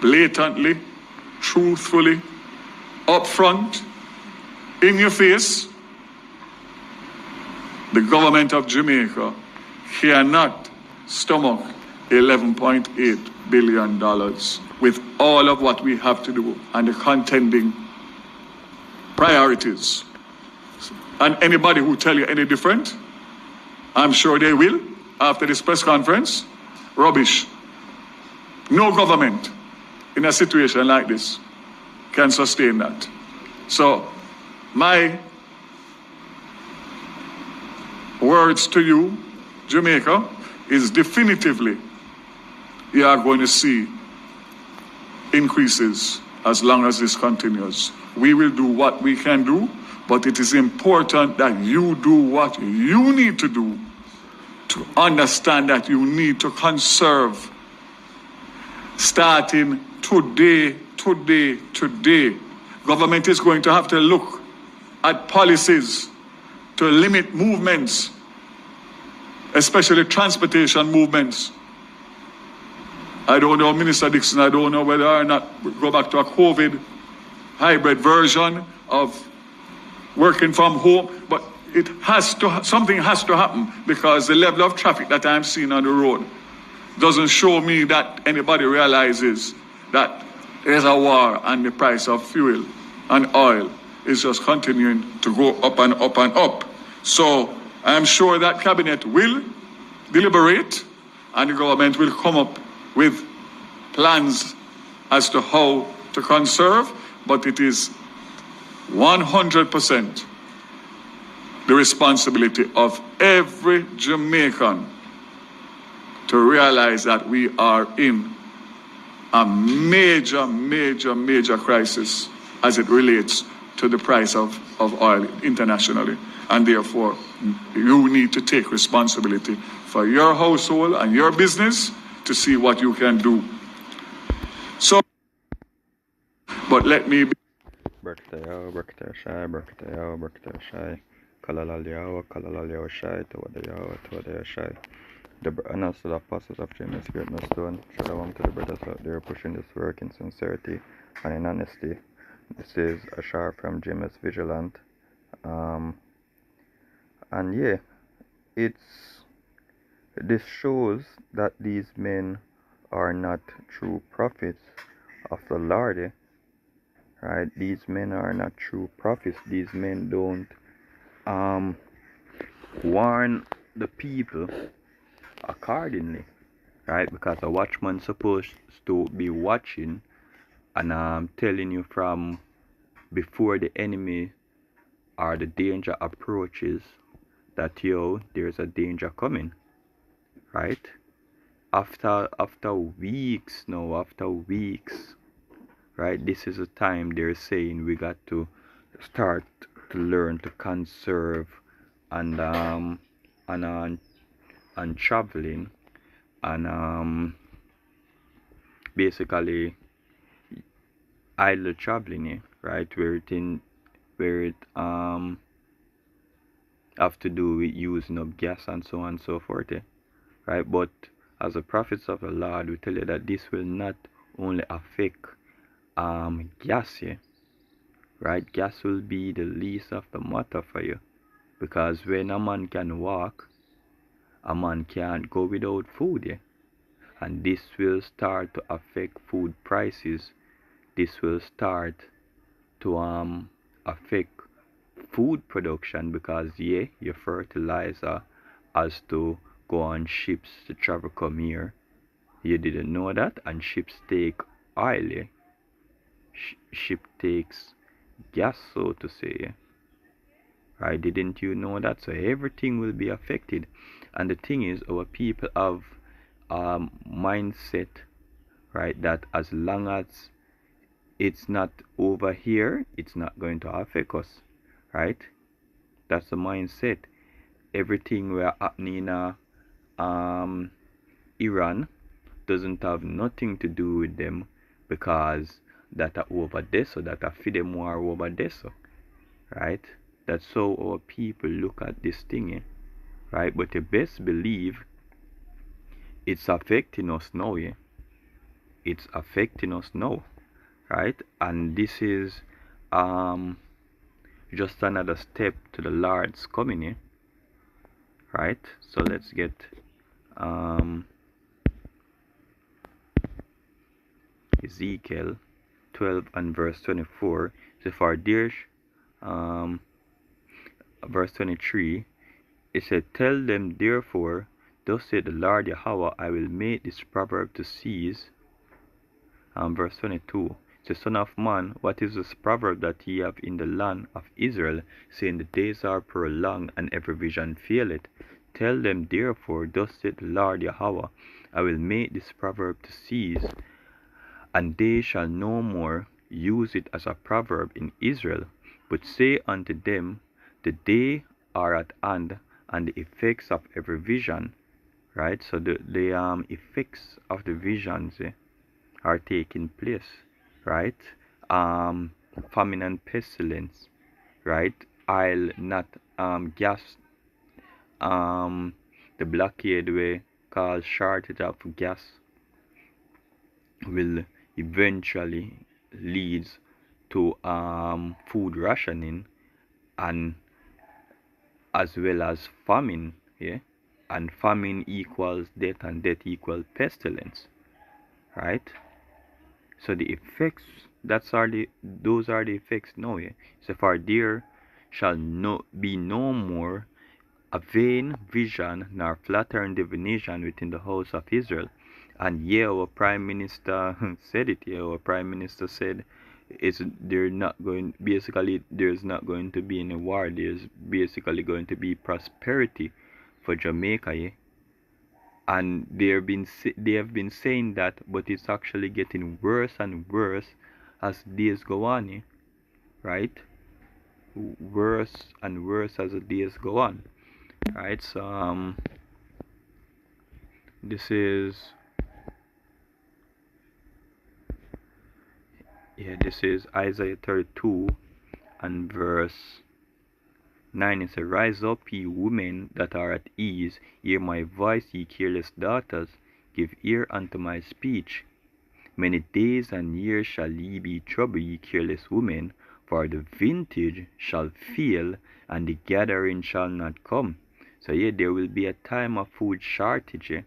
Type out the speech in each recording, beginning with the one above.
blatantly, truthfully, upfront, in your face, the government of Jamaica cannot stomach $11.8 billion with all of what we have to do and the contending priorities. And anybody who tell you any different, I'm sure they will after this press conference. Rubbish. No government in a situation like this can sustain that. So my words to you, Jamaica, is definitively you are going to see increases as long as this continues. We will do what we can do, but it is important that you do what you need to do to understand that you need to conserve. Starting today, government is going to have to look at policies to limit movements, especially transportation movements. I don't know, Minister Dixon, I don't know whether or not we go back to a COVID hybrid version of working from home, but something has to happen because the level of traffic that I'm seeing on the road doesn't show me that anybody realizes that there's a war and the price of fuel and oil is just continuing to go up and up and up. So I'm sure that cabinet will deliberate and the government will come up with plans as to how to conserve, but it is 100% the responsibility of every Jamaican to realize that we are in a major crisis as it relates to the price of oil internationally. And therefore, you need to take responsibility for your household and your business to see what you can do. So, but let me be. Birthday shy. Kalalal shy, Tawada shy. The brothers to the apostles of James Great No Stone. Shalom to the brothers out there pushing this work in sincerity and in honesty. This is Ashar from James Vigilant. And yeah, this shows that these men are not true prophets of the Lord. Right? These men are not true prophets. These men don't warn the people accordingly, right? Because a watchman's supposed to be watching and telling you from before the enemy or the danger approaches that there's a danger coming, right? After weeks, right? This is a time they're saying we got to start to learn to conserve and traveling and basically idle traveling, right? Where it have to do with using up gas and so on and so forth, right? But as the prophets of the Lord, we tell you that this will not only affect gas, right? Gas will be the least of the matter for you, because when a man can walk, a man can't go without food, and this will start to affect food prices. This will start to affect food production, because your fertilizer has to go on ships to travel come here. You didn't know that? And ships take oil, ship takes gas, so to say, right? Didn't you know that? So everything will be affected. And the thing is, our people have mindset, right, that as long as it's not over here, it's not going to affect us, right? That's the mindset. Everything we're happening in Iran doesn't have nothing to do with them, because that are over there, so that are feed them more over there, so, right? That's how our people look at this thing, right? But you best believe it's affecting us now, it's affecting us now, right? And this is um just another step to the Lord's coming here, right? So let's get Ezekiel 12 and verse 24. So for there verse 23, it said, tell them therefore, thus said the Lord Yahweh, I will make this proverb to cease. Verse 22, the son of man, what is this proverb that ye have in the land of Israel, saying the days are prolonged and every vision faileth? Tell them therefore, thus said the Lord Yahweh, I will make this proverb to cease, and they shall no more use it as a proverb in Israel, but say unto them, the day are at hand, and the effects of every vision, right? So the effects of the visions are taking place, right? Famine and pestilence, right? I'll not gas, the blockade way called shortage of gas will eventually leads to food rationing, and as well as famine, yeah, and famine equals death and death equals pestilence, right? So the effects, those are the effects now, yeah. So for there shall be no more a vain vision nor flattering divination within the house of Israel. And yeah, our prime minister said it. Yeah, our prime minister said it's they're not going. Basically, there's not going to be any war. There's basically going to be prosperity for Jamaica. Yeah, and they have been saying that, but it's actually getting worse and worse as days go on. Yeah, right? Worse and worse as the days go on. Right? So this is. Yeah, this is Isaiah 32 and verse 9. It says, rise up, ye women that are at ease, hear my voice, ye careless daughters, give ear unto my speech. Many days and years shall ye be troubled, ye careless women, for the vintage shall fail, and the gathering shall not come. So yeah, there will be a time of food shortage,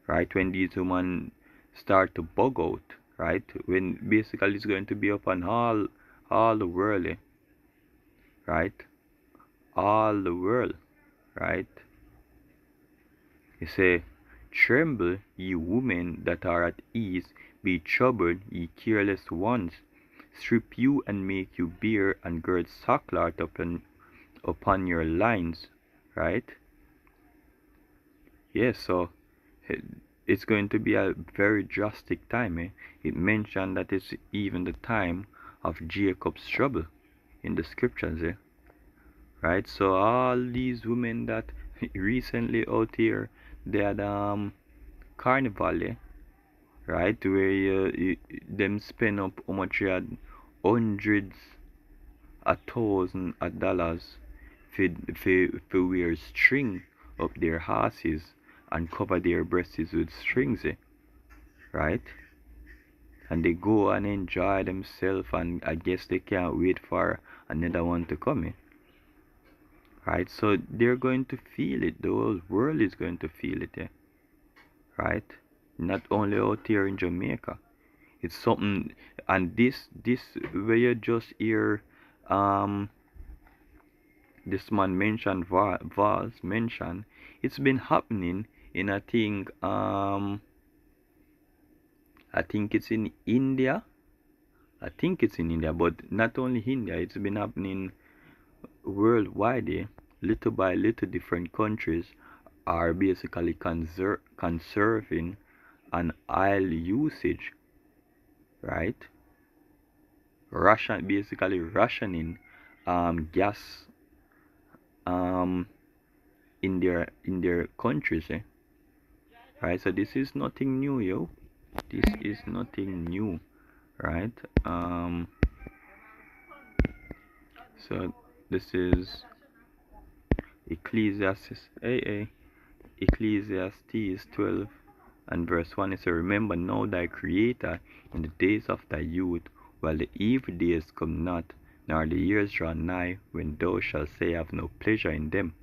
right, when these women start to bug out, right, when basically it's going to be upon all the world, right, all the world, right. You say, tremble, ye women that are at ease, be troubled, ye careless ones, strip you and make you bare, and gird sackcloth upon your lines, right. Yes, so it's going to be a very drastic time. It mentioned that it's even the time of Jacob's trouble in the scriptures, right? So all these women that recently out here, they had carnival, right? Where them spend up how much, you had hundreds, a thousand of dollars for wear string up their horses and cover their breasts with strings, right? And they go and enjoy themselves, and I guess they can't wait for another one to come, right? So they're going to feel it. The whole world is going to feel it, right? Not only out here in Jamaica. It's something, and this where you just hear this man mentioned, Vaz mentioned, it's been happening in, I think it's in India. I think it's in India, but not only India, it's been happening worldwide. Little by little, different countries are basically conserving an oil usage, right? Basically rationing gas in their countries, right? So this is nothing new, yo. This is nothing new, right? So this is Ecclesiastes 12 And verse 1 is, remember now thy Creator in the days of thy youth, while the evil days come not, nor the years draw nigh, when thou shalt say, I have no pleasure in them.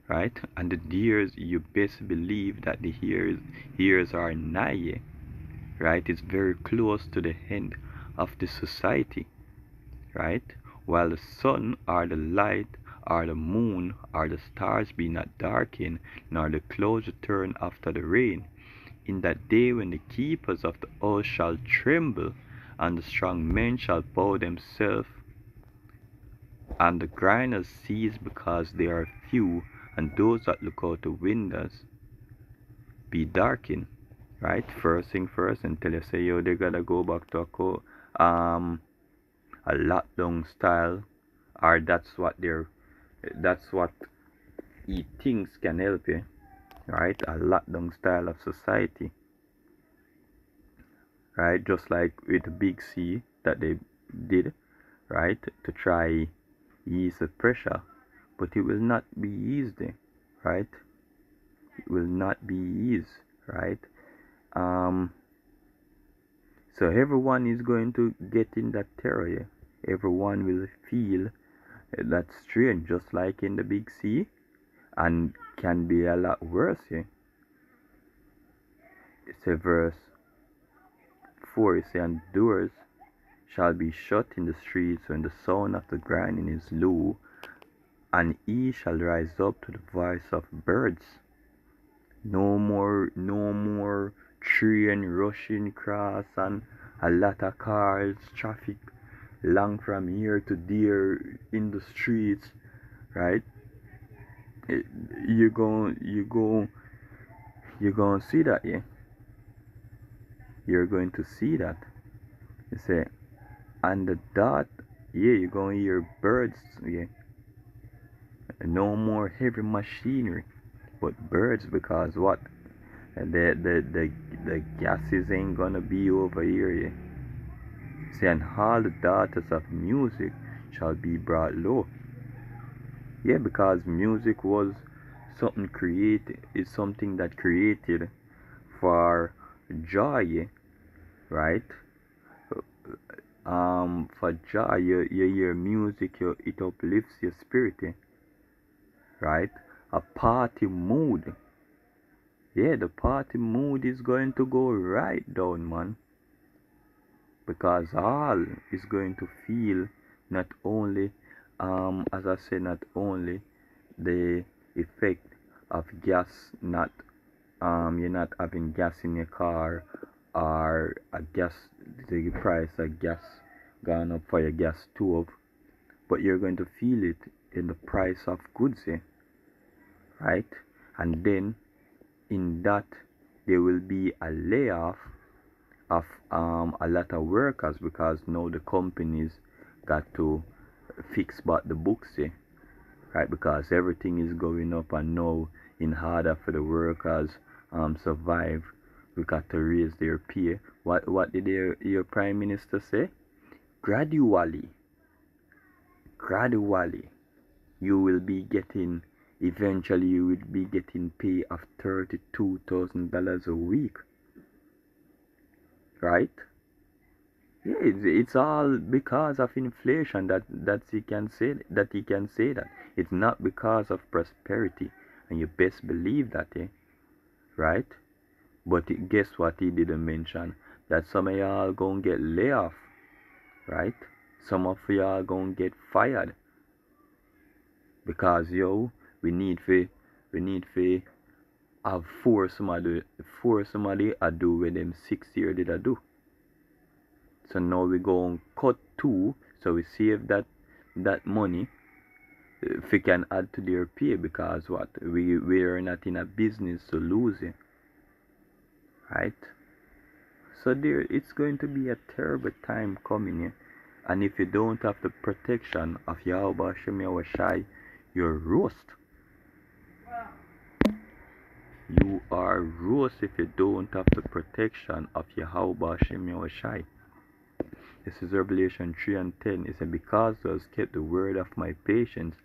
Right? And the years, you best believe that the years are nigh. Right? It's very close to the end of the society. Right? While the sun or the light or the moon or the stars be not darkened, nor the clouds return after the rain. In that day when the keepers of the house shall tremble, and the strong men shall bow themselves, and the grinders cease because they are few, and those that look out the windows be darkened. Right? First thing first, until you say, yo, they gotta go back to a lockdown style, or that's what he thinks can help you. Right? A lockdown style of society. Right? Just like with the big C that they did, right? To try ease the pressure, but it will not be easy, right? It will not be easy, right? So everyone is going to get in that terror, yeah? Everyone will feel that strain, just like in the big C, and can be a lot worse, yeah? It's a verse 4, it says, and doors shall be shut in the streets when the sound of the grinding is low, and he shall rise up to the voice of birds. No more train rushing across and a lot of cars, traffic long from here to there in the streets, right? You going see that, yeah? You're going to see that. You say, and the dot, yeah, you're going to hear birds, yeah. No more heavy machinery, but birds, because what? The gases ain't gonna be over here, yeah. See, and all the daughters of music shall be brought low. Yeah, because music was something created, is something that created for joy, right? For joy, you hear music, it uplifts your spirit, right? A party mood. Yeah, the party mood is going to go right down, man. Because all is going to feel not only, as I said, not only the effect of gas, not, you're not having gas in your car, or a gas, the price of gas gone up for your gas stove, but you're going to feel it in the price of goods, right? And then in that there will be a layoff of a lot of workers, because now the companies got to fix back the books, right? Because everything is going up, and now in order for the workers survive, we got to raise their pay. What did your prime minister say? Gradually, you will be getting, eventually you will be getting pay of $32,000 a week, right? Yeah, it's all because of inflation that he can say that. It's not because of prosperity, and you best believe that, right? But guess what he didn't mention? That some of y'all gonna get laid off, right? Some of y'all gonna get fired, because we need to have force somebody I do with them 6 years did I do. So now we go and cut 2, so we save that money if we can add to their pay, because what, we are not in a business to lose it, right? So there, it's going to be a terrible time coming here, and if you don't have the protection of Yahweh Hashem Yahushai, you're roast. You are roast if you don't have the protection of Yahweh Hashem Yahushai. This is Revelation 3:10. It says, because thou hast kept the word of my patience,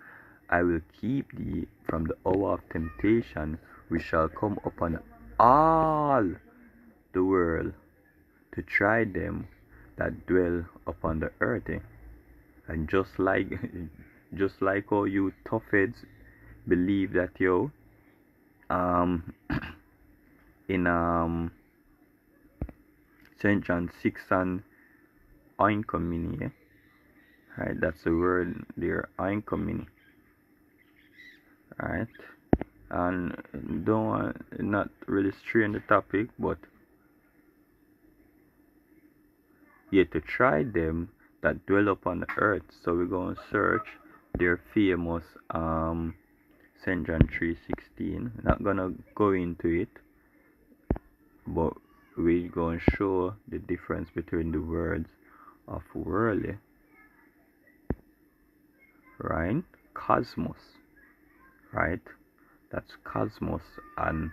I will keep thee from the hour of temptation, which shall come upon all the world to try them that dwell upon the earth. And just like just like how you toughheads believe that um in St. John 6 and oinkomini, right? That's the word there, oinkomini, right? And don't want not really stray on the topic, but yet to try them that dwell upon the earth. So we're going to search their famous St. John 3:16. Not gonna go into it, but we're going to show the difference between the words of worldly, right? Cosmos, right? That's cosmos, and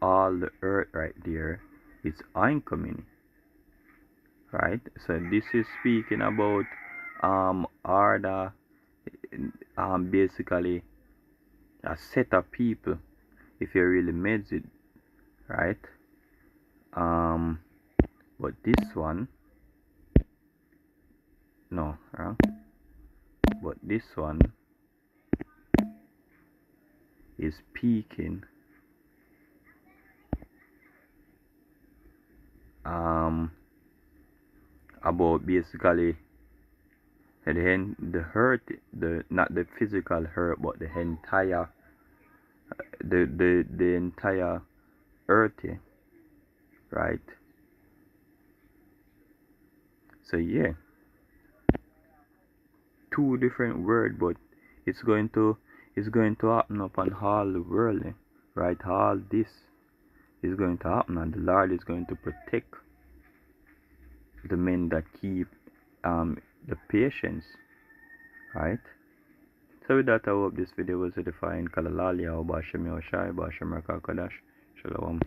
all the earth right there is oinkomini, right? So this is speaking about order, basically a set of people, if you really made it, right? But this one, no, wrong. But this one is speaking about basically the hurt, the not the physical hurt, but the entire the entire earth, right? So yeah, two different words, but it's going to happen upon all the world, right? All this is going to happen, and the Lord is going to protect the men that keep the patience, right? So with that, I hope this video was edifying. Kalalalia, Obashemi Oshai, Bashem Rakakadash, Shalom.